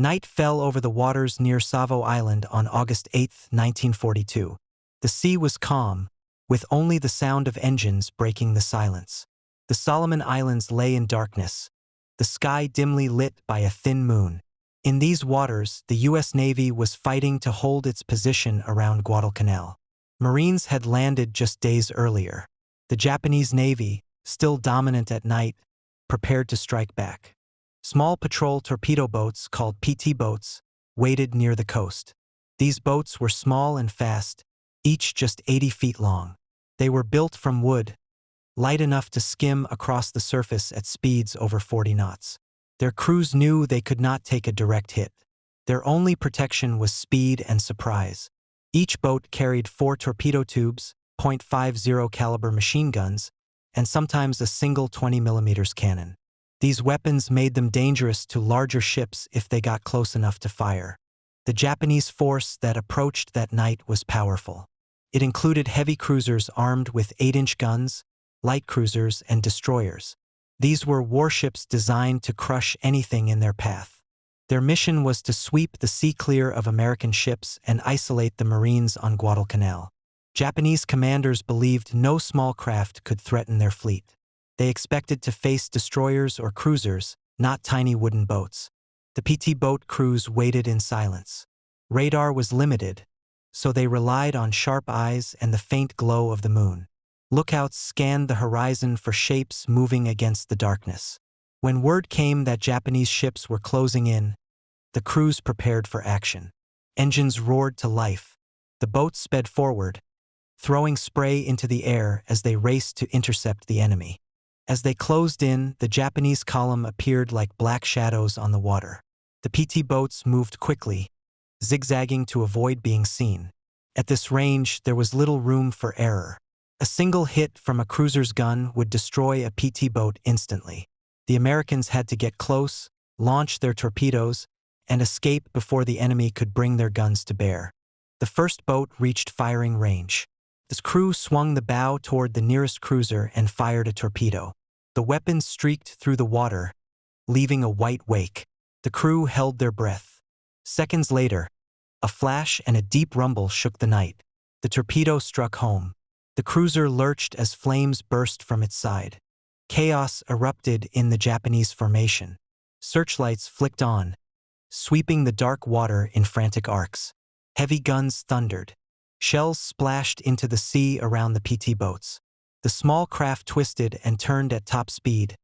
Night fell over the waters near Savo Island on August 8, 1942. The sea was calm, with only the sound of engines breaking the silence. The Solomon Islands lay in darkness, the sky dimly lit by a thin moon. In these waters, the U.S. Navy was fighting to hold its position around Guadalcanal. Marines had landed just days earlier. The Japanese Navy, still dominant at night, prepared to strike back. Small patrol torpedo boats called PT boats waited near the coast. These boats were small and fast, each just 80 feet long. They were built from wood, light enough to skim across the surface at speeds over 40 knots. Their crews knew they could not take a direct hit. Their only protection was speed and surprise. Each boat carried 4 torpedo tubes, .50 caliber machine guns, and sometimes a single 20mm cannon. These weapons made them dangerous to larger ships if they got close enough to fire. The Japanese force that approached that night was powerful. It included heavy cruisers armed with 8-inch guns, light cruisers, and destroyers. These were warships designed to crush anything in their path. Their mission was to sweep the sea clear of American ships and isolate the Marines on Guadalcanal. Japanese commanders believed no small craft could threaten their fleet. They expected to face destroyers or cruisers, not tiny wooden boats. The PT boat crews waited in silence. Radar was limited, so they relied on sharp eyes and the faint glow of the moon. Lookouts scanned the horizon for shapes moving against the darkness. When word came that Japanese ships were closing in, the crews prepared for action. Engines roared to life. The boats sped forward, throwing spray into the air as they raced to intercept the enemy. As they closed in, the Japanese column appeared like black shadows on the water. The PT boats moved quickly, zigzagging to avoid being seen. At this range, there was little room for error. A single hit from a cruiser's gun would destroy a PT boat instantly. The Americans had to get close, launch their torpedoes, and escape before the enemy could bring their guns to bear. The first boat reached firing range. The crew swung the bow toward the nearest cruiser and fired a torpedo. The weapon streaked through the water, leaving a white wake. The crew held their breath. Seconds later, a flash and a deep rumble shook the night. The torpedo struck home. The cruiser lurched as flames burst from its side. Chaos erupted in the Japanese formation. Searchlights flicked on, sweeping the dark water in frantic arcs. Heavy guns thundered. Shells splashed into the sea around the PT boats. The small craft twisted and turned at top speed,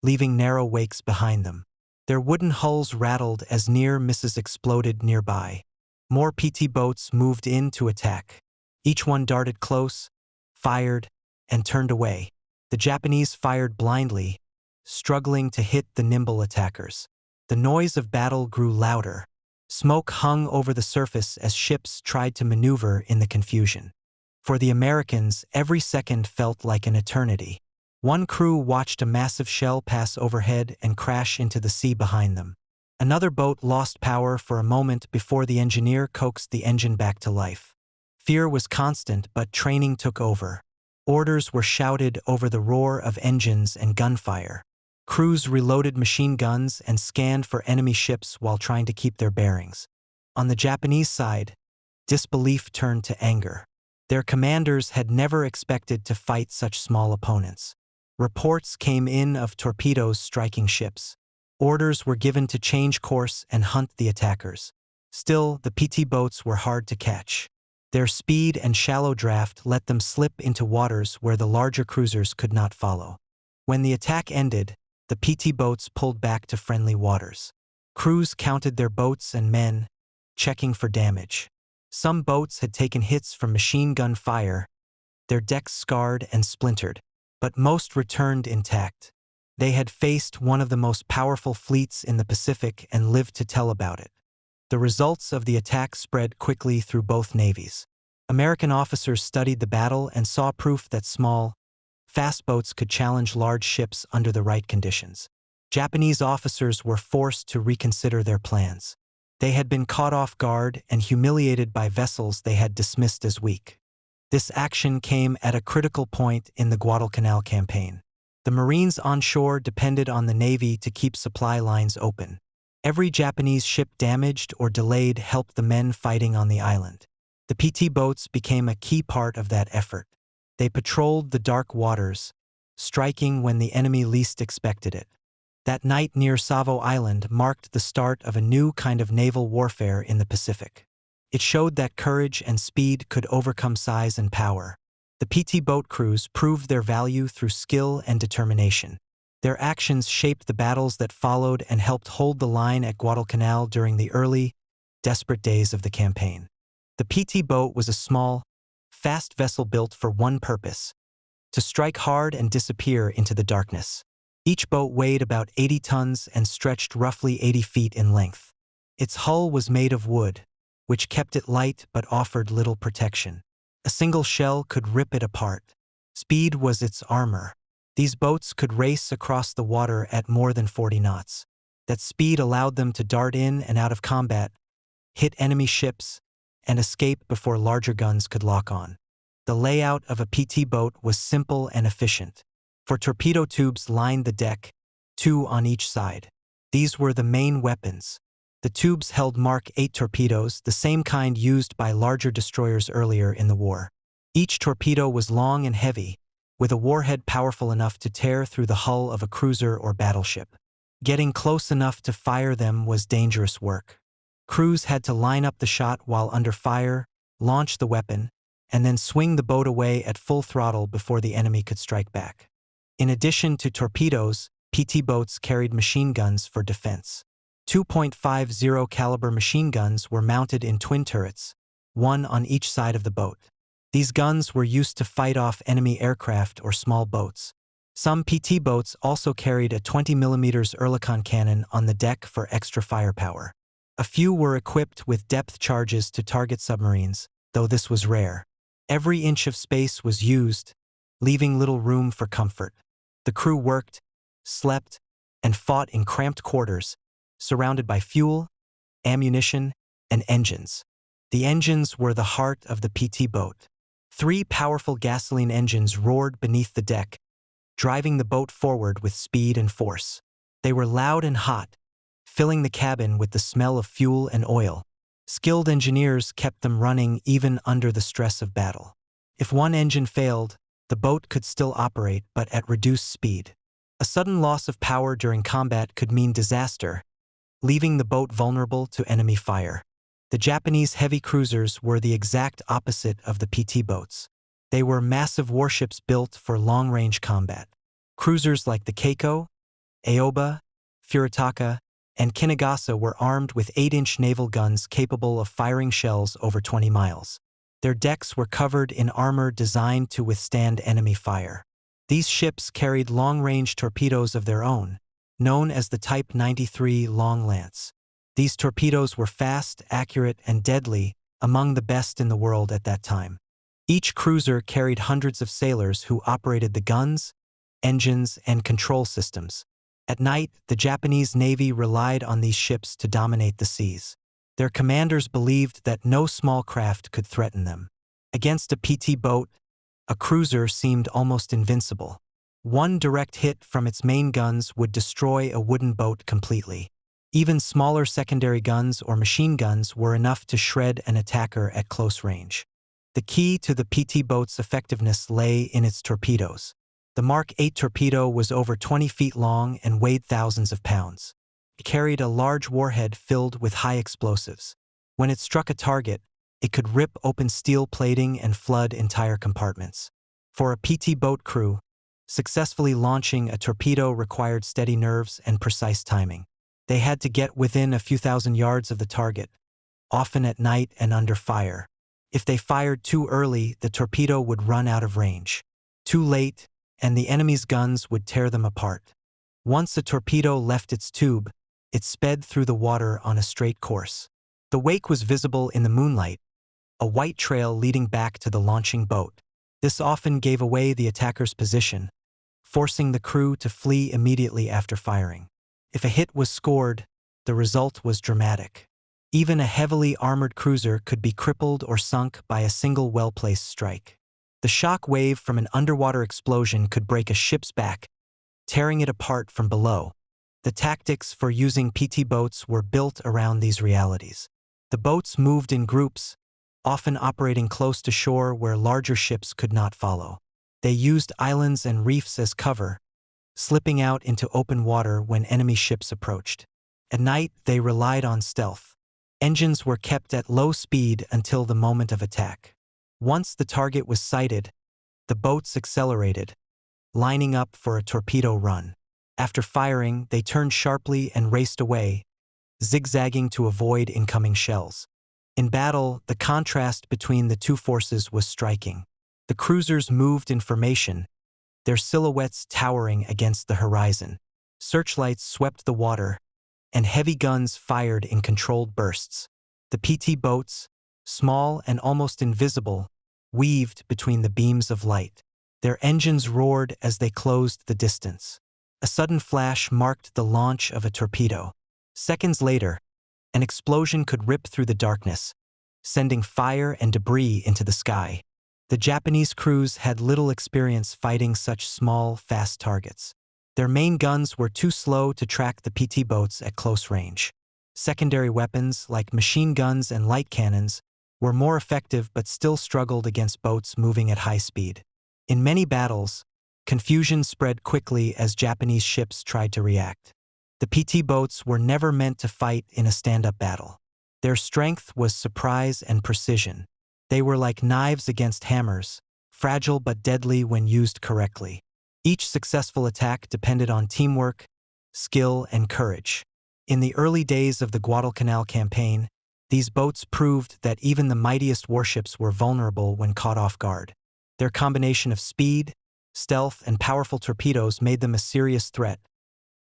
leaving narrow wakes behind them. Their wooden hulls rattled as near misses exploded nearby. More PT boats moved in to attack. Each one darted close, fired, and turned away. The Japanese fired blindly, struggling to hit the nimble attackers. The noise of battle grew louder. Smoke hung over the surface as ships tried to maneuver in the confusion. For the Americans, every second felt like an eternity. One crew watched a massive shell pass overhead and crash into the sea behind them. Another boat lost power for a moment before the engineer coaxed the engine back to life. Fear was constant, but training took over. Orders were shouted over the roar of engines and gunfire. Crews reloaded machine guns and scanned for enemy ships while trying to keep their bearings. On the Japanese side, disbelief turned to anger. Their commanders had never expected to fight such small opponents. Reports came in of torpedoes striking ships. Orders were given to change course and hunt the attackers. Still, the PT boats were hard to catch. Their speed and shallow draft let them slip into waters where the larger cruisers could not follow. When the attack ended, the PT boats pulled back to friendly waters. Crews counted their boats and men, checking for damage. Some boats had taken hits from machine gun fire, their decks scarred and splintered, but most returned intact. They had faced one of the most powerful fleets in the Pacific and lived to tell about it. The results of the attack spread quickly through both navies. American officers studied the battle and saw proof that small, fast boats could challenge large ships under the right conditions. Japanese officers were forced to reconsider their plans. They had been caught off guard and humiliated by vessels they had dismissed as weak. This action came at a critical point in the Guadalcanal campaign. The Marines onshore depended on the Navy to keep supply lines open. Every Japanese ship damaged or delayed helped the men fighting on the island. The PT boats became a key part of that effort. They patrolled the dark waters, striking when the enemy least expected it. That night near Savo Island marked the start of a new kind of naval warfare in the Pacific. It showed that courage and speed could overcome size and power. The PT boat crews proved their value through skill and determination. Their actions shaped the battles that followed and helped hold the line at Guadalcanal during the early, desperate days of the campaign. The PT boat was a small, fast vessel built for one purpose: to strike hard and disappear into the darkness. Each boat weighed about 80 tons and stretched roughly 80 feet in length. Its hull was made of wood, which kept it light but offered little protection. A single shell could rip it apart. Speed was its armor. These boats could race across the water at more than 40 knots. That speed allowed them to dart in and out of combat, hit enemy ships, and escape before larger guns could lock on. The layout of a PT boat was simple and efficient. For torpedo tubes lined the deck, 2 on each side. These were the main weapons. The tubes held Mark 8 torpedoes, the same kind used by larger destroyers earlier in the war. Each torpedo was long and heavy, with a warhead powerful enough to tear through the hull of a cruiser or battleship. Getting close enough to fire them was dangerous work. Crews had to line up the shot while under fire, launch the weapon, and then swing the boat away at full throttle before the enemy could strike back. In addition to torpedoes, PT boats carried machine guns for defense. 2.50 caliber machine guns were mounted in twin turrets, 1 on each side of the boat. These guns were used to fight off enemy aircraft or small boats. Some PT boats also carried a 20mm Oerlikon cannon on the deck for extra firepower. A few were equipped with depth charges to target submarines, though this was rare. Every inch of space was used, leaving little room for comfort. The crew worked, slept, and fought in cramped quarters, surrounded by fuel, ammunition, and engines. The engines were the heart of the PT boat. 3 powerful gasoline engines roared beneath the deck, driving the boat forward with speed and force. They were loud and hot, filling the cabin with the smell of fuel and oil. Skilled engineers kept them running even under the stress of battle. If one engine failed, the boat could still operate but at reduced speed. A sudden loss of power during combat could mean disaster, leaving the boat vulnerable to enemy fire. The Japanese heavy cruisers were the exact opposite of the PT boats. They were massive warships built for long-range combat. Cruisers like the Keiko, Aoba, Furitaka, and Kinagasa were armed with 8-inch naval guns capable of firing shells over 20 miles. Their decks were covered in armor designed to withstand enemy fire. These ships carried long-range torpedoes of their own, known as the Type 93 Long Lance. These torpedoes were fast, accurate, and deadly, among the best in the world at that time. Each cruiser carried hundreds of sailors who operated the guns, engines, and control systems. At night, the Japanese Navy relied on these ships to dominate the seas. Their commanders believed that no small craft could threaten them. Against a PT boat, a cruiser seemed almost invincible. One direct hit from its main guns would destroy a wooden boat completely. Even smaller secondary guns or machine guns were enough to shred an attacker at close range. The key to the PT boat's effectiveness lay in its torpedoes. The Mark 8 torpedo was over 20 feet long and weighed thousands of pounds. It carried a large warhead filled with high explosives. When it struck a target, it could rip open steel plating and flood entire compartments. For a PT boat crew, successfully launching a torpedo required steady nerves and precise timing. They had to get within a few thousand yards of the target, often at night and under fire. If they fired too early, the torpedo would run out of range. Too late, and the enemy's guns would tear them apart. Once a torpedo left its tube, it sped through the water on a straight course. The wake was visible in the moonlight, a white trail leading back to the launching boat. This often gave away the attacker's position, forcing the crew to flee immediately after firing. If a hit was scored, the result was dramatic. Even a heavily armored cruiser could be crippled or sunk by a single well-placed strike. The shock wave from an underwater explosion could break a ship's back, tearing it apart from below. The tactics for using PT boats were built around these realities. The boats moved in groups, often operating close to shore where larger ships could not follow. They used islands and reefs as cover, slipping out into open water when enemy ships approached. At night, they relied on stealth. Engines were kept at low speed until the moment of attack. Once the target was sighted, the boats accelerated, lining up for a torpedo run. After firing, they turned sharply and raced away, zigzagging to avoid incoming shells. In battle, the contrast between the two forces was striking. The cruisers moved in formation, their silhouettes towering against the horizon. Searchlights swept the water, and heavy guns fired in controlled bursts. The PT boats, small and almost invisible, weaved between the beams of light. Their engines roared as they closed the distance. A sudden flash marked the launch of a torpedo. Seconds later, an explosion could rip through the darkness, sending fire and debris into the sky. The Japanese crews had little experience fighting such small, fast targets. Their main guns were too slow to track the PT boats at close range. Secondary weapons, like machine guns and light cannons, were more effective but still struggled against boats moving at high speed. In many battles, confusion spread quickly as Japanese ships tried to react. The PT boats were never meant to fight in a stand-up battle. Their strength was surprise and precision. They were like knives against hammers, fragile but deadly when used correctly. Each successful attack depended on teamwork, skill, and courage. In the early days of the Guadalcanal campaign, these boats proved that even the mightiest warships were vulnerable when caught off guard. Their combination of speed, stealth, and powerful torpedoes made them a serious threat,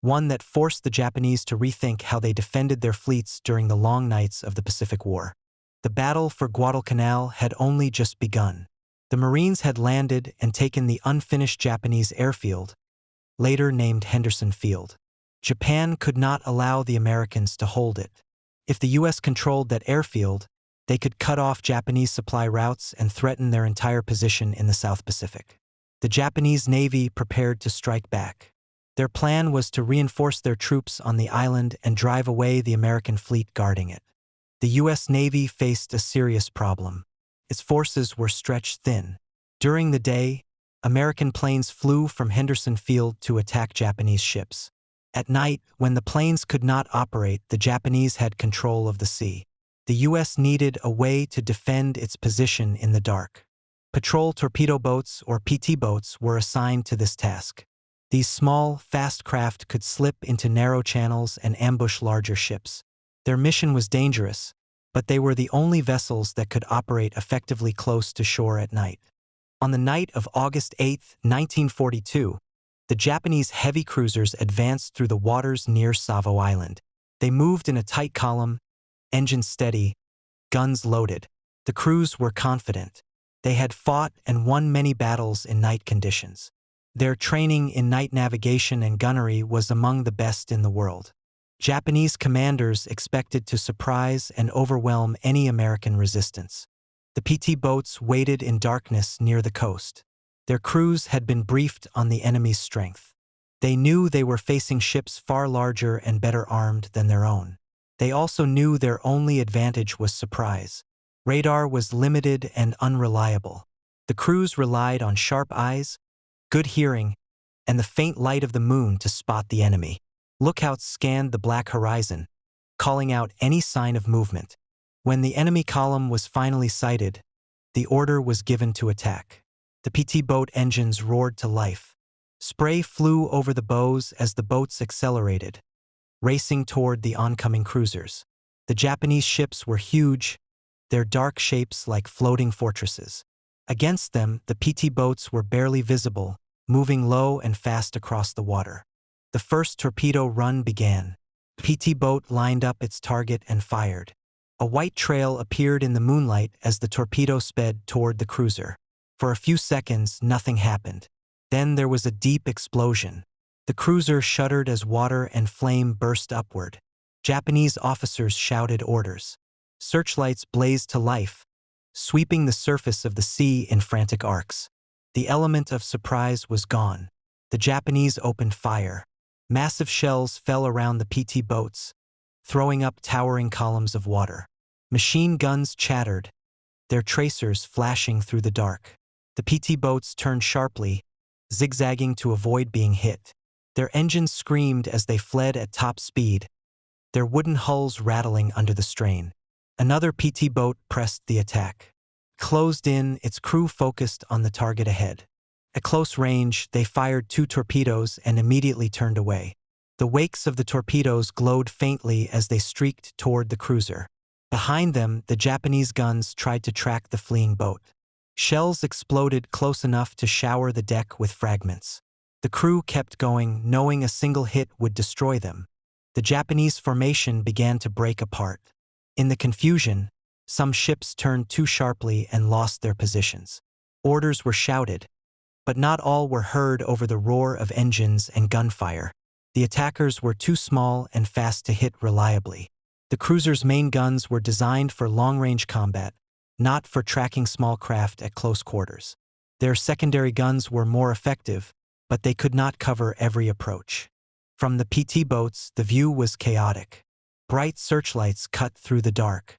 one that forced the Japanese to rethink how they defended their fleets during the long nights of the Pacific War. The battle for Guadalcanal had only just begun. The Marines had landed and taken the unfinished Japanese airfield, later named Henderson Field. Japan could not allow the Americans to hold it. If the U.S. controlled that airfield, they could cut off Japanese supply routes and threaten their entire position in the South Pacific. The Japanese Navy prepared to strike back. Their plan was to reinforce their troops on the island and drive away the American fleet guarding it. The U.S. Navy faced a serious problem. Its forces were stretched thin. During the day, American planes flew from Henderson Field to attack Japanese ships. At night, when the planes could not operate, the Japanese had control of the sea. The U.S. needed a way to defend its position in the dark. Patrol torpedo boats, or PT boats, were assigned to this task. These small, fast craft could slip into narrow channels and ambush larger ships. Their mission was dangerous, but they were the only vessels that could operate effectively close to shore at night. On the night of August 8, 1942, the Japanese heavy cruisers advanced through the waters near Savo Island. They moved in a tight column, engines steady, guns loaded. The crews were confident. They had fought and won many battles in night conditions. Their training in night navigation and gunnery was among the best in the world. Japanese commanders expected to surprise and overwhelm any American resistance. The PT boats waited in darkness near the coast. Their crews had been briefed on the enemy's strength. They knew they were facing ships far larger and better armed than their own. They also knew their only advantage was surprise. Radar was limited and unreliable. The crews relied on sharp eyes, good hearing, and the faint light of the moon to spot the enemy. Lookouts scanned the black horizon, calling out any sign of movement. When the enemy column was finally sighted, the order was given to attack. The PT boat engines roared to life. Spray flew over the bows as the boats accelerated, racing toward the oncoming cruisers. The Japanese ships were huge, their dark shapes like floating fortresses. Against them, the PT boats were barely visible, moving low and fast across the water. The first torpedo run began. The PT boat lined up its target and fired. A white trail appeared in the moonlight as the torpedo sped toward the cruiser. For a few seconds, nothing happened. Then there was a deep explosion. The cruiser shuddered as water and flame burst upward. Japanese officers shouted orders. Searchlights blazed to life, sweeping the surface of the sea in frantic arcs. The element of surprise was gone. The Japanese opened fire. Massive shells fell around the PT boats, throwing up towering columns of water. Machine guns chattered, their tracers flashing through the dark. The PT boats turned sharply, zigzagging to avoid being hit. Their engines screamed as they fled at top speed, their wooden hulls rattling under the strain. Another PT boat pressed the attack. Closed in, its crew focused on the target ahead. At close range, they fired 2 torpedoes and immediately turned away. The wakes of the torpedoes glowed faintly as they streaked toward the cruiser. Behind them, the Japanese guns tried to track the fleeing boat. Shells exploded close enough to shower the deck with fragments. The crew kept going, knowing a single hit would destroy them. The Japanese formation began to break apart. In the confusion, some ships turned too sharply and lost their positions. Orders were shouted, but not all were heard over the roar of engines and gunfire. The attackers were too small and fast to hit reliably. The cruiser's main guns were designed for long-range combat, not for tracking small craft at close quarters. Their secondary guns were more effective, but they could not cover every approach. From the PT boats, the view was chaotic. Bright searchlights cut through the dark.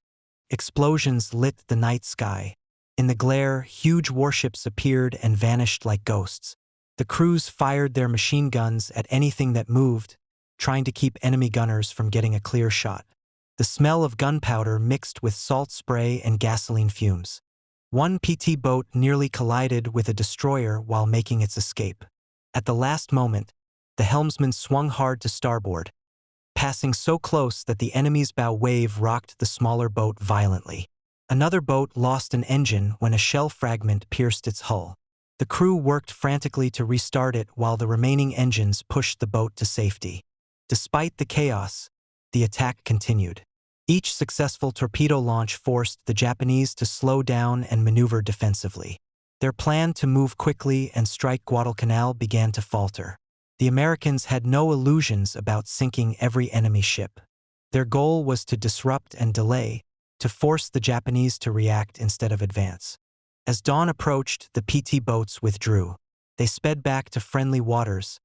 Explosions lit the night sky. In the glare, huge warships appeared and vanished like ghosts. The crews fired their machine guns at anything that moved, trying to keep enemy gunners from getting a clear shot. The smell of gunpowder mixed with salt spray and gasoline fumes. One PT boat nearly collided with a destroyer while making its escape. At the last moment, the helmsman swung hard to starboard, passing so close that the enemy's bow wave rocked the smaller boat violently. Another boat lost an engine when a shell fragment pierced its hull. The crew worked frantically to restart it while the remaining engines pushed the boat to safety. Despite the chaos, the attack continued. Each successful torpedo launch forced the Japanese to slow down and maneuver defensively. Their plan to move quickly and strike Guadalcanal began to falter. The Americans had no illusions about sinking every enemy ship. Their goal was to disrupt and delay, to force the Japanese to react instead of advance. As dawn approached, the PT boats withdrew. They sped back to friendly waters,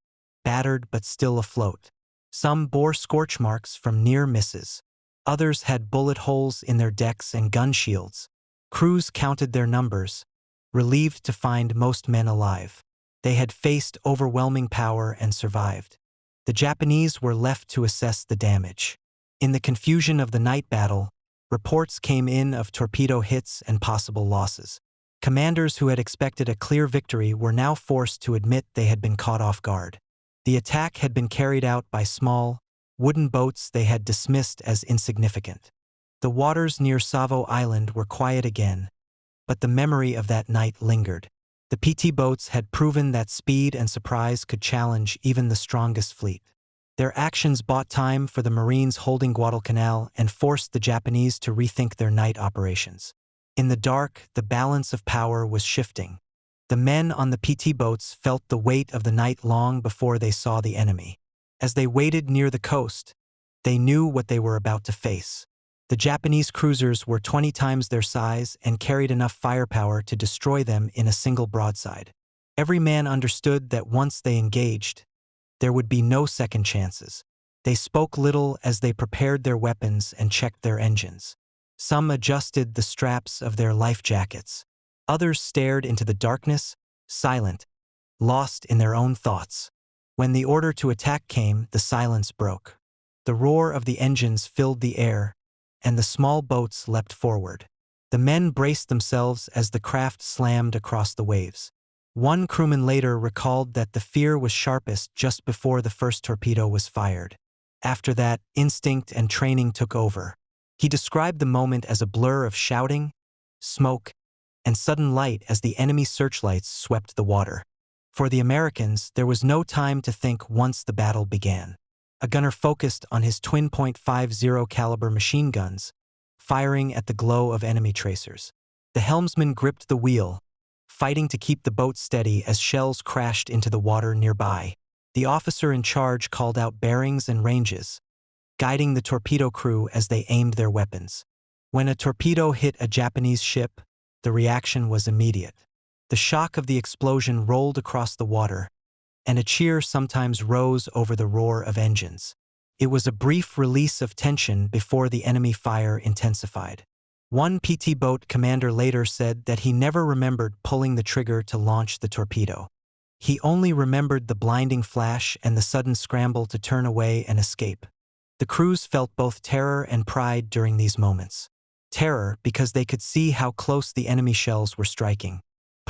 battered but still afloat. Some bore scorch marks from near misses. Others had bullet holes in their decks and gun shields. Crews counted their numbers, relieved to find most men alive. They had faced overwhelming power and survived. The Japanese were left to assess the damage. In the confusion of the night battle, reports came in of torpedo hits and possible losses. Commanders who had expected a clear victory were now forced to admit they had been caught off guard. The attack had been carried out by small, wooden boats they had dismissed as insignificant. The waters near Savo Island were quiet again, but the memory of that night lingered. The PT boats had proven that speed and surprise could challenge even the strongest fleet. Their actions bought time for the Marines holding Guadalcanal and forced the Japanese to rethink their night operations. In the dark, the balance of power was shifting. The men on the PT boats felt the weight of the night long before they saw the enemy. As they waited near the coast, they knew what they were about to face. The Japanese cruisers were 20 times their size and carried enough firepower to destroy them in a single broadside. Every man understood that once they engaged, there would be no second chances. They spoke little as they prepared their weapons and checked their engines. Some adjusted the straps of their life jackets. Others stared into the darkness, silent, lost in their own thoughts. When the order to attack came, the silence broke. The roar of the engines filled the air, and the small boats leapt forward. The men braced themselves as the craft slammed across the waves. One crewman later recalled that the fear was sharpest just before the first torpedo was fired. After that, instinct and training took over. He described the moment as a blur of shouting, smoke, and sudden light as the enemy searchlights swept the water. For the Americans, there was no time to think once the battle began. A gunner focused on his twin .50 caliber machine guns, firing at the glow of enemy tracers. The helmsman gripped the wheel, fighting to keep the boat steady as shells crashed into the water nearby. The officer in charge called out bearings and ranges, guiding the torpedo crew as they aimed their weapons. When a torpedo hit a Japanese ship, the reaction was immediate. The shock of the explosion rolled across the water, and a cheer sometimes rose over the roar of engines. It was a brief release of tension before the enemy fire intensified. One PT boat commander later said that he never remembered pulling the trigger to launch the torpedo. He only remembered the blinding flash and the sudden scramble to turn away and escape. The crews felt both terror and pride during these moments. Terror because they could see how close the enemy shells were striking.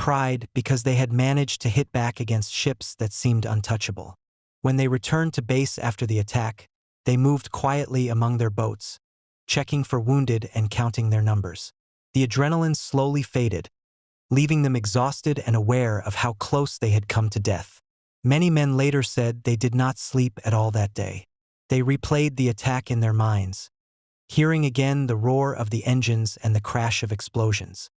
Pride because they had managed to hit back against ships that seemed untouchable. When they returned to base after the attack, they moved quietly among their boats, checking for wounded and counting their numbers. The adrenaline slowly faded, leaving them exhausted and aware of how close they had come to death. Many men later said they did not sleep at all that day. They replayed the attack in their minds, hearing again the roar of the engines and the crash of explosions.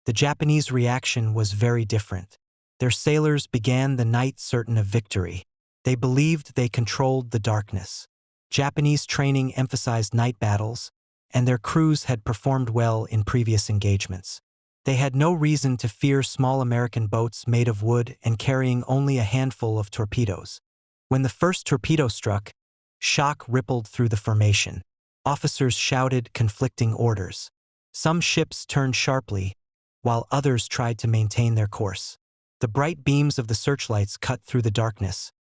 The Japanese reaction was very different. Their sailors began the night certain of victory. They believed they controlled the darkness. Japanese training emphasized night battles, and their crews had performed well in previous engagements. They had no reason to fear small American boats made of wood and carrying only a handful of torpedoes. When the first torpedo struck, shock rippled through the formation. Officers shouted conflicting orders. Some ships turned sharply, while others tried to maintain their course. The bright beams of the searchlights cut through the darkness,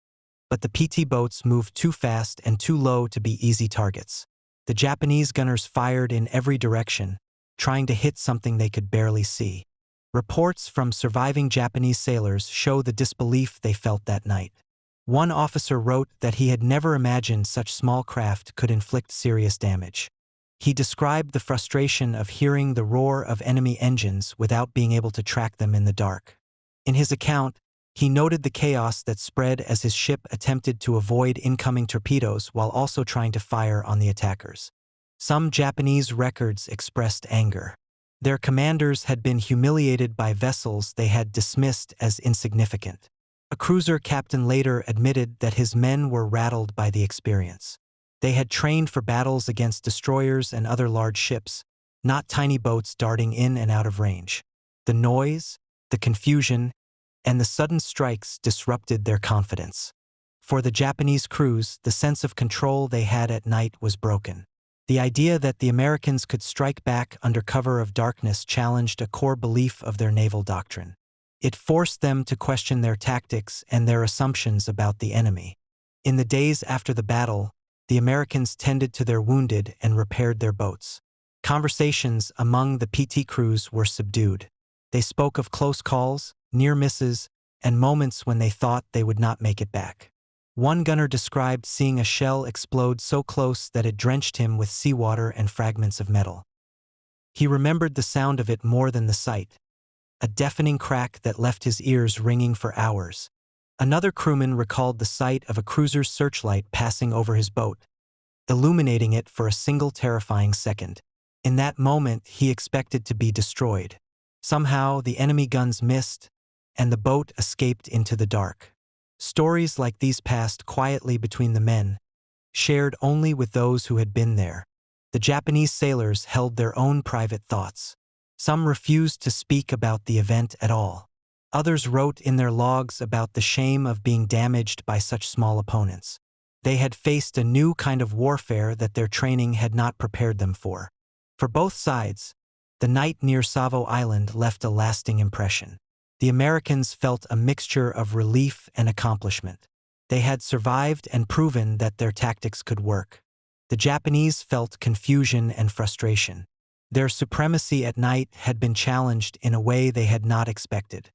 but the PT boats moved too fast and too low to be easy targets. The Japanese gunners fired in every direction, trying to hit something they could barely see. Reports from surviving Japanese sailors show the disbelief they felt that night. One officer wrote that he had never imagined such small craft could inflict serious damage. He described the frustration of hearing the roar of enemy engines without being able to track them in the dark. In his account, he noted the chaos that spread as his ship attempted to avoid incoming torpedoes while also trying to fire on the attackers. Some Japanese records expressed anger. Their commanders had been humiliated by vessels they had dismissed as insignificant. A cruiser captain later admitted that his men were rattled by the experience. They had trained for battles against destroyers and other large ships, not tiny boats darting in and out of range. The noise, the confusion, and the sudden strikes disrupted their confidence. For the Japanese crews, the sense of control they had at night was broken. The idea that the Americans could strike back under cover of darkness challenged a core belief of their naval doctrine. It forced them to question their tactics and their assumptions about the enemy. In the days after the battle, the Americans tended to their wounded and repaired their boats. Conversations among the PT crews were subdued. They spoke of close calls, near misses, and moments when they thought they would not make it back. One gunner described seeing a shell explode so close that it drenched him with seawater and fragments of metal. He remembered the sound of it more than the sight, a deafening crack that left his ears ringing for hours. Another crewman recalled the sight of a cruiser's searchlight passing over his boat, illuminating it for a single terrifying second. In that moment, he expected to be destroyed. Somehow, the enemy guns missed, and the boat escaped into the dark. Stories like these passed quietly between the men, shared only with those who had been there. The Japanese sailors held their own private thoughts. Some refused to speak about the event at all. Others wrote in their logs about the shame of being damaged by such small opponents. They had faced a new kind of warfare that their training had not prepared them for. For both sides, the night near Savo Island left a lasting impression. The Americans felt a mixture of relief and accomplishment. They had survived and proven that their tactics could work. The Japanese felt confusion and frustration. Their supremacy at night had been challenged in a way they had not expected.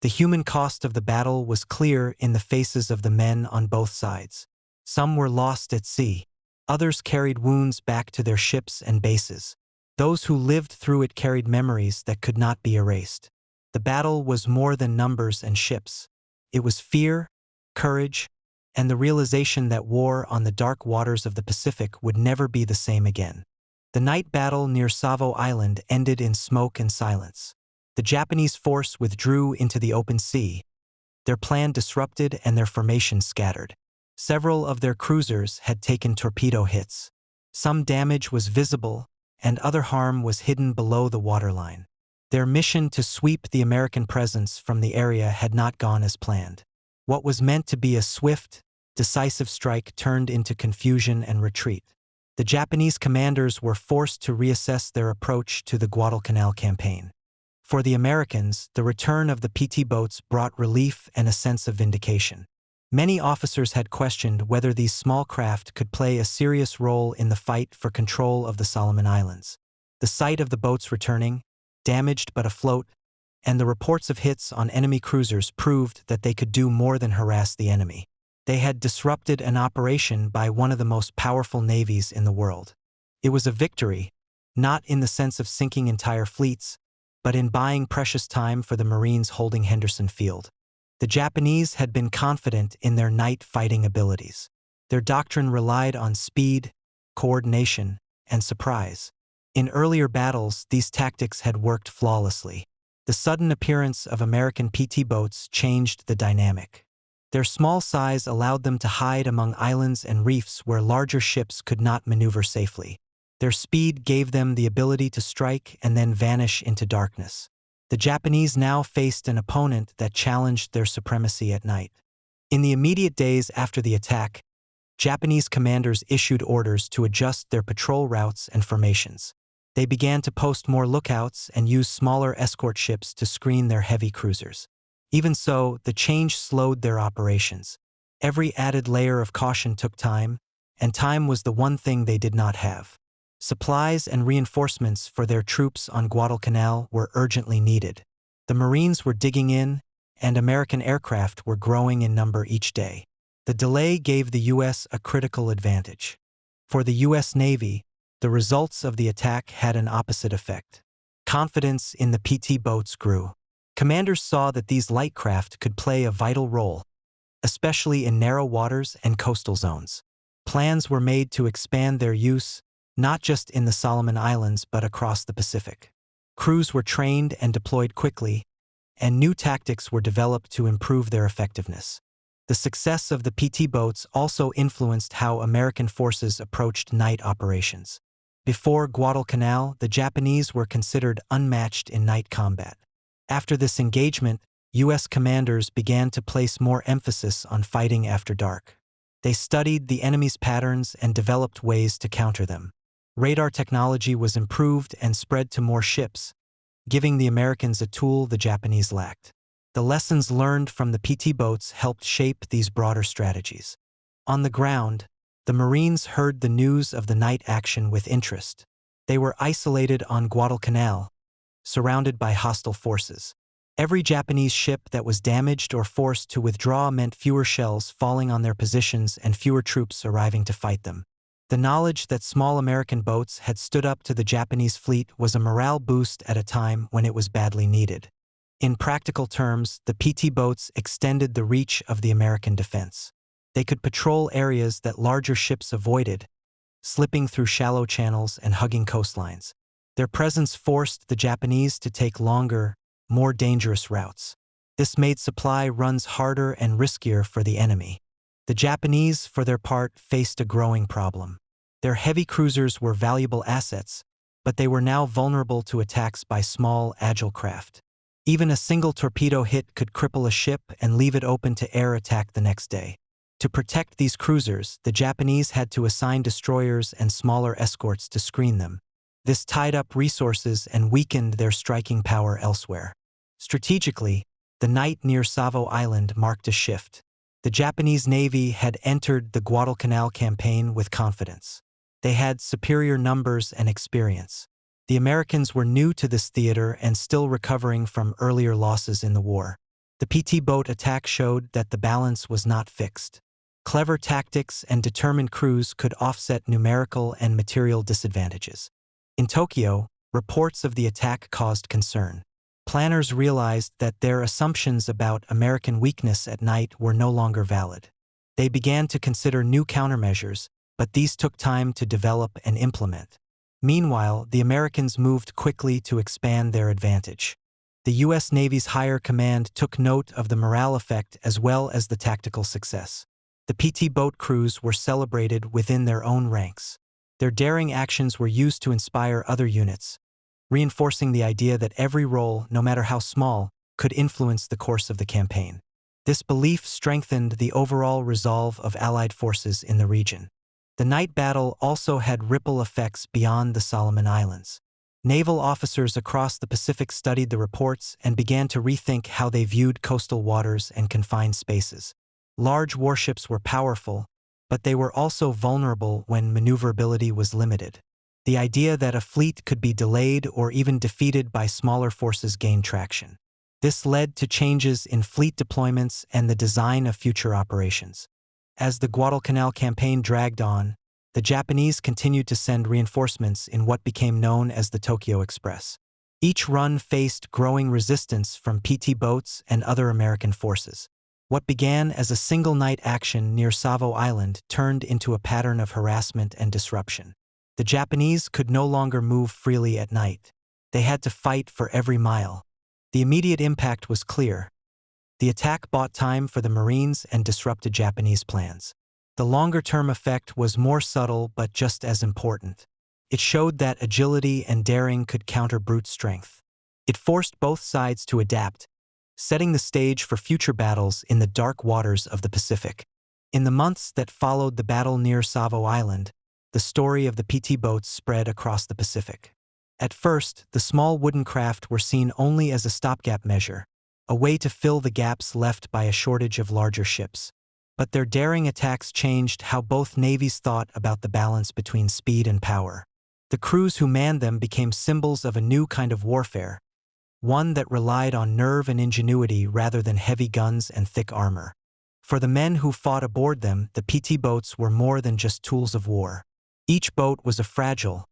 The human cost of the battle was clear in the faces of the men on both sides. Some were lost at sea. Others carried wounds back to their ships and bases. Those who lived through it carried memories that could not be erased. The battle was more than numbers and ships. It was fear, courage, and the realization that war on the dark waters of the Pacific would never be the same again. The night battle near Savo Island ended in smoke and silence. The Japanese force withdrew into the open sea, their plan disrupted and their formation scattered. Several of their cruisers had taken torpedo hits. Some damage was visible, and other harm was hidden below the waterline. Their mission to sweep the American presence from the area had not gone as planned. What was meant to be a swift, decisive strike turned into confusion and retreat. The Japanese commanders were forced to reassess their approach to the Guadalcanal campaign. For the Americans, the return of the PT boats brought relief and a sense of vindication. Many officers had questioned whether these small craft could play a serious role in the fight for control of the Solomon Islands. The sight of the boats returning, damaged but afloat, and the reports of hits on enemy cruisers proved that they could do more than harass the enemy. They had disrupted an operation by one of the most powerful navies in the world. It was a victory, not in the sense of sinking entire fleets, but in buying precious time for the Marines holding Henderson Field. The Japanese had been confident in their night fighting abilities. Their doctrine relied on speed, coordination, and surprise. In earlier battles, these tactics had worked flawlessly. The sudden appearance of American PT boats changed the dynamic. Their small size allowed them to hide among islands and reefs where larger ships could not maneuver safely. Their speed gave them the ability to strike and then vanish into darkness. The Japanese now faced an opponent that challenged their supremacy at night. In the immediate days after the attack, Japanese commanders issued orders to adjust their patrol routes and formations. They began to post more lookouts and use smaller escort ships to screen their heavy cruisers. Even so, the change slowed their operations. Every added layer of caution took time, and time was the one thing they did not have. Supplies and reinforcements for their troops on Guadalcanal were urgently needed. The Marines were digging in, and American aircraft were growing in number each day. The delay gave the U.S. a critical advantage. For the U.S. Navy, the results of the attack had an opposite effect. Confidence in the PT boats grew. Commanders saw that these light craft could play a vital role, especially in narrow waters and coastal zones. Plans were made to expand their use, not just in the Solomon Islands but across the Pacific. Crews were trained and deployed quickly, and new tactics were developed to improve their effectiveness. The success of the PT boats also influenced how American forces approached night operations. Before Guadalcanal, the Japanese were considered unmatched in night combat. After this engagement, U.S. commanders began to place more emphasis on fighting after dark. They studied the enemy's patterns and developed ways to counter them. Radar technology was improved and spread to more ships, giving the Americans a tool the Japanese lacked. The lessons learned from the PT boats helped shape these broader strategies. On the ground, the Marines heard the news of the night action with interest. They were isolated on Guadalcanal, surrounded by hostile forces. Every Japanese ship that was damaged or forced to withdraw meant fewer shells falling on their positions and fewer troops arriving to fight them. The knowledge that small American boats had stood up to the Japanese fleet was a morale boost at a time when it was badly needed. In practical terms, the PT boats extended the reach of the American defense. They could patrol areas that larger ships avoided, slipping through shallow channels and hugging coastlines. Their presence forced the Japanese to take longer, more dangerous routes. This made supply runs harder and riskier for the enemy. The Japanese, for their part, faced a growing problem. Their heavy cruisers were valuable assets, but they were now vulnerable to attacks by small, agile craft. Even a single torpedo hit could cripple a ship and leave it open to air attack the next day. To protect these cruisers, the Japanese had to assign destroyers and smaller escorts to screen them. This tied up resources and weakened their striking power elsewhere. Strategically, the night near Savo Island marked a shift. The Japanese Navy had entered the Guadalcanal campaign with confidence. They had superior numbers and experience. The Americans were new to this theater and still recovering from earlier losses in the war. The PT boat attack showed that the balance was not fixed. Clever tactics and determined crews could offset numerical and material disadvantages. In Tokyo, reports of the attack caused concern. Planners realized that their assumptions about American weakness at night were no longer valid. They began to consider new countermeasures, but these took time to develop and implement. Meanwhile, the Americans moved quickly to expand their advantage. The U.S. Navy's higher command took note of the morale effect as well as the tactical success. The PT boat crews were celebrated within their own ranks. Their daring actions were used to inspire other units, reinforcing the idea that every role, no matter how small, could influence the course of the campaign. This belief strengthened the overall resolve of Allied forces in the region. The night battle also had ripple effects beyond the Solomon Islands. Naval officers across the Pacific studied the reports and began to rethink how they viewed coastal waters and confined spaces. Large warships were powerful, but they were also vulnerable when maneuverability was limited. The idea that a fleet could be delayed or even defeated by smaller forces gained traction. This led to changes in fleet deployments and the design of future operations. As the Guadalcanal campaign dragged on, the Japanese continued to send reinforcements in what became known as the Tokyo Express. Each run faced growing resistance from PT boats and other American forces. What began as a single-night action near Savo Island turned into a pattern of harassment and disruption. The Japanese could no longer move freely at night. They had to fight for every mile. The immediate impact was clear. The attack bought time for the Marines and disrupted Japanese plans. The longer-term effect was more subtle but just as important. It showed that agility and daring could counter brute strength. It forced both sides to adapt, setting the stage for future battles in the dark waters of the Pacific. In the months that followed the battle near Savo Island, the story of the PT boats spread across the Pacific. At first, the small wooden craft were seen only as a stopgap measure, a way to fill the gaps left by a shortage of larger ships. But their daring attacks changed how both navies thought about the balance between speed and power. The crews who manned them became symbols of a new kind of warfare, one that relied on nerve and ingenuity rather than heavy guns and thick armor. For the men who fought aboard them, the PT boats were more than just tools of war. Each boat was a fragile,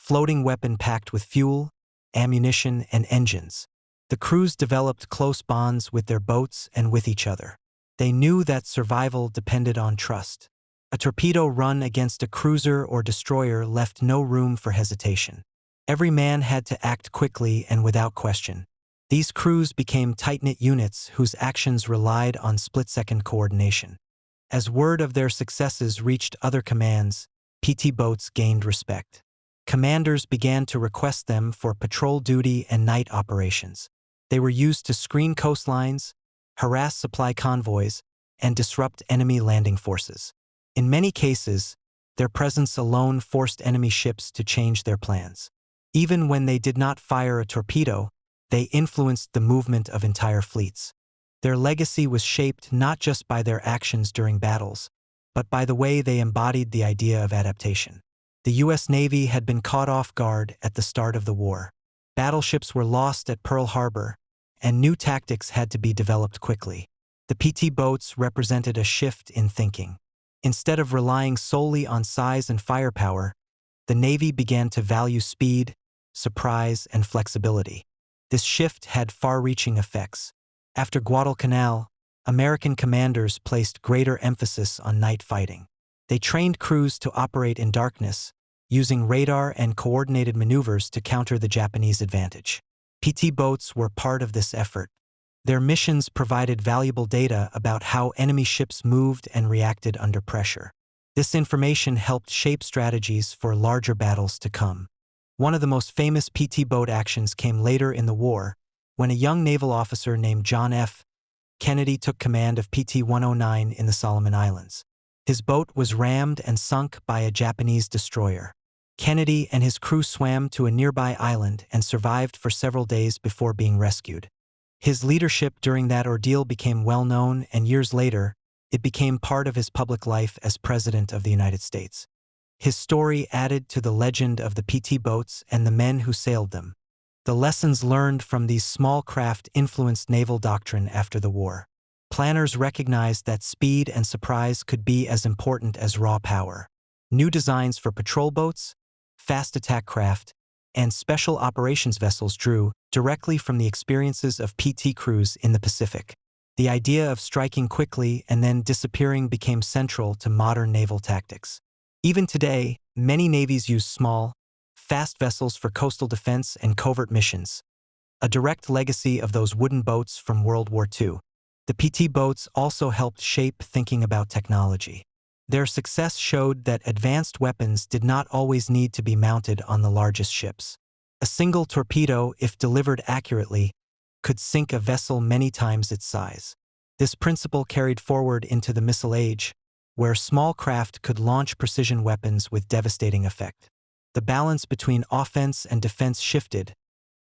floating weapon packed with fuel, ammunition, and engines. The crews developed close bonds with their boats and with each other. They knew that survival depended on trust. A torpedo run against a cruiser or destroyer left no room for hesitation. Every man had to act quickly and without question. These crews became tight-knit units whose actions relied on split-second coordination. As word of their successes reached other commands, PT boats gained respect. Commanders began to request them for patrol duty and night operations. They were used to screen coastlines, harass supply convoys, and disrupt enemy landing forces. In many cases, their presence alone forced enemy ships to change their plans. Even when they did not fire a torpedo, they influenced the movement of entire fleets. Their legacy was shaped not just by their actions during battles, but by the way they embodied the idea of adaptation. The U.S. Navy had been caught off guard at the start of the war. Battleships were lost at Pearl Harbor, and new tactics had to be developed quickly. The PT boats represented a shift in thinking. Instead of relying solely on size and firepower, the Navy began to value speed, surprise, and flexibility. This shift had far-reaching effects. After Guadalcanal, American commanders placed greater emphasis on night fighting. They trained crews to operate in darkness, using radar and coordinated maneuvers to counter the Japanese advantage. PT boats were part of this effort. Their missions provided valuable data about how enemy ships moved and reacted under pressure. This information helped shape strategies for larger battles to come. One of the most famous PT boat actions came later in the war, when a young naval officer named John F. Kennedy took command of PT 109 in the Solomon Islands. His boat was rammed and sunk by a Japanese destroyer. Kennedy and his crew swam to a nearby island and survived for several days before being rescued. His leadership during that ordeal became well known, and years later, it became part of his public life as President of the United States. His story added to the legend of the PT boats and the men who sailed them. The lessons learned from these small craft influenced naval doctrine after the war. Planners recognized that speed and surprise could be as important as raw power. New designs for patrol boats, fast attack craft, and special operations vessels drew directly from the experiences of PT crews in the Pacific. The idea of striking quickly and then disappearing became central to modern naval tactics. Even today, many navies use small, fast vessels for coastal defense and covert missions, a direct legacy of those wooden boats from World War II. The PT boats also helped shape thinking about technology. Their success showed that advanced weapons did not always need to be mounted on the largest ships. A single torpedo, if delivered accurately, could sink a vessel many times its size. This principle carried forward into the Missile Age, where small craft could launch precision weapons with devastating effect. The balance between offense and defense shifted,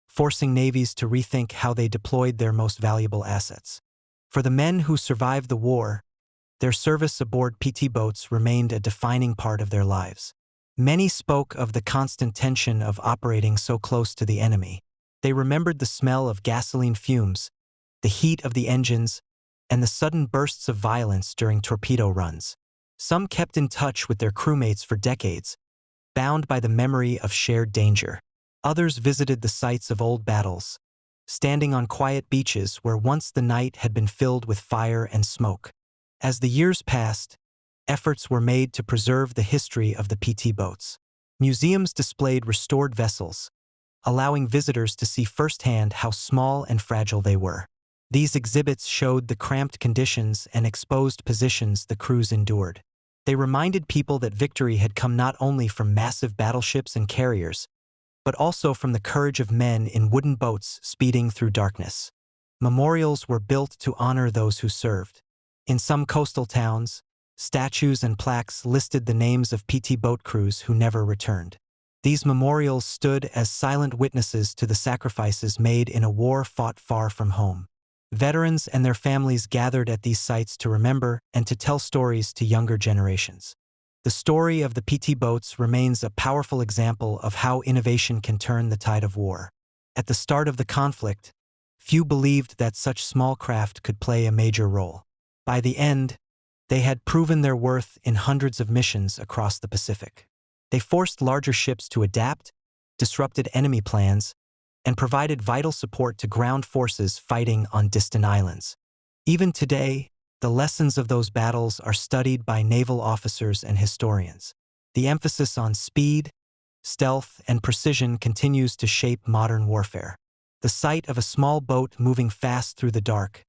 forcing navies to rethink how they deployed their most valuable assets. For the men who survived the war, their service aboard PT boats remained a defining part of their lives. Many spoke of the constant tension of operating so close to the enemy. They remembered the smell of gasoline fumes, the heat of the engines, and the sudden bursts of violence during torpedo runs. Some kept in touch with their crewmates for decades, bound by the memory of shared danger. Others visited the sites of old battles, standing on quiet beaches where once the night had been filled with fire and smoke. As the years passed, efforts were made to preserve the history of the PT boats. Museums displayed restored vessels, allowing visitors to see firsthand how small and fragile they were. These exhibits showed the cramped conditions and exposed positions the crews endured. They reminded people that victory had come not only from massive battleships and carriers, but also from the courage of men in wooden boats speeding through darkness. Memorials were built to honor those who served. In some coastal towns, statues and plaques listed the names of PT boat crews who never returned. These memorials stood as silent witnesses to the sacrifices made in a war fought far from home. Veterans and their families gathered at these sites to remember and to tell stories to younger generations. The story of the PT boats remains a powerful example of how innovation can turn the tide of war. At the start of the conflict, few believed that such small craft could play a major role. By the end, they had proven their worth in hundreds of missions across the Pacific. They forced larger ships to adapt, disrupted enemy plans, and provided vital support to ground forces fighting on distant islands. Even today, the lessons of those battles are studied by naval officers and historians. The emphasis on speed, stealth, and precision continues to shape modern warfare. The sight of a small boat moving fast through the dark,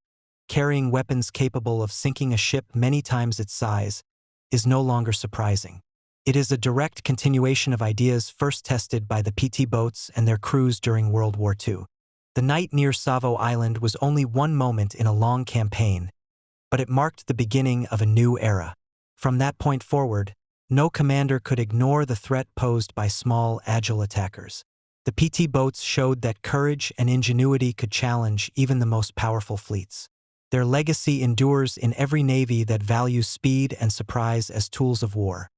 carrying weapons capable of sinking a ship many times its size, is no longer surprising. It is a direct continuation of ideas first tested by the PT boats and their crews during World War II. The night near Savo Island was only one moment in a long campaign, but it marked the beginning of a new era. From that point forward, no commander could ignore the threat posed by small, agile attackers. The PT boats showed that courage and ingenuity could challenge even the most powerful fleets. Their legacy endures in every navy that values speed and surprise as tools of war.